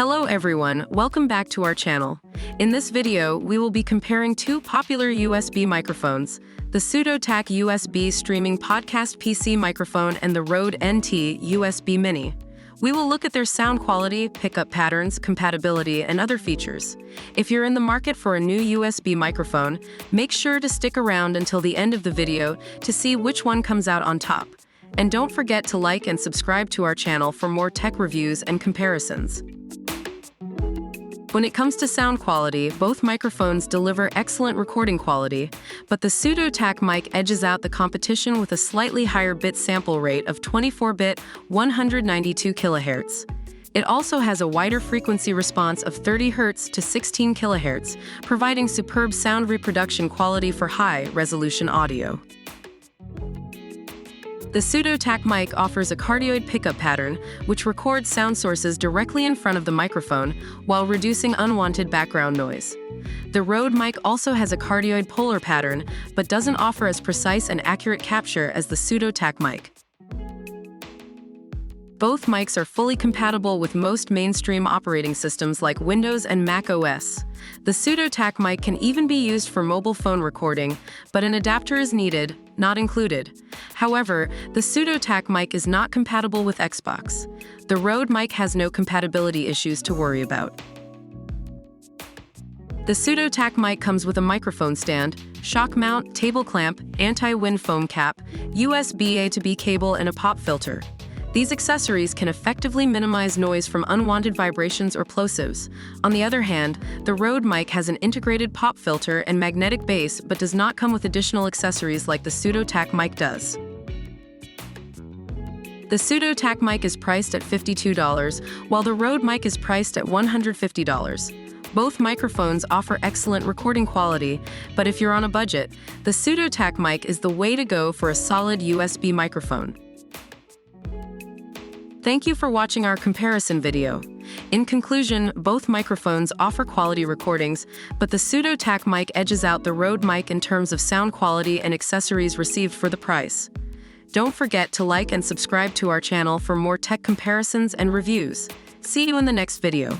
Hello everyone, welcome back to our channel. In this video, we will be comparing two popular USB microphones, the SUDOTACK USB streaming podcast PC microphone and the Rode NT USB Mini. We will look at their sound quality, pickup patterns, compatibility, and other features. If you're in the market for a new USB microphone, make sure to stick around until the end of the video to see which one comes out on top. And don't forget to like and subscribe to our channel for more tech reviews and comparisons. When it comes to sound quality, both microphones deliver excellent recording quality, but the SUDOTACK mic edges out the competition with a slightly higher bit sample rate of 24-bit, 192 kHz. It also has a wider frequency response of 30 Hz to 16 kHz, providing superb sound reproduction quality for high-resolution audio. The SUDOTACK mic offers a cardioid pickup pattern, which records sound sources directly in front of the microphone while reducing unwanted background noise. The Rode mic also has a cardioid polar pattern, but doesn't offer as precise and accurate capture as the SUDOTACK mic. Both mics are fully compatible with most mainstream operating systems like Windows and Mac OS. The SUDOTACK mic can even be used for mobile phone recording, but an adapter is needed, not included. However, the SUDOTACK mic is not compatible with Xbox. The Rode mic has no compatibility issues to worry about. The SUDOTACK mic comes with a microphone stand, shock mount, table clamp, anti-wind foam cap, USB A to B cable, and a pop filter. These accessories can effectively minimize noise from unwanted vibrations or plosives. On the other hand, the Rode mic has an integrated pop filter and magnetic base but does not come with additional accessories like the SUDOTACK mic does. The SUDOTACK mic is priced at $52, while the Rode mic is priced at $150. Both microphones offer excellent recording quality, but if you're on a budget, the SUDOTACK mic is the way to go for a solid USB microphone. Thank you for watching our comparison video. In conclusion, both microphones offer quality recordings, but the SUDOTACK mic edges out the Rode mic in terms of sound quality and accessories received for the price. Don't forget to like and subscribe to our channel for more tech comparisons and reviews. See you in the next video.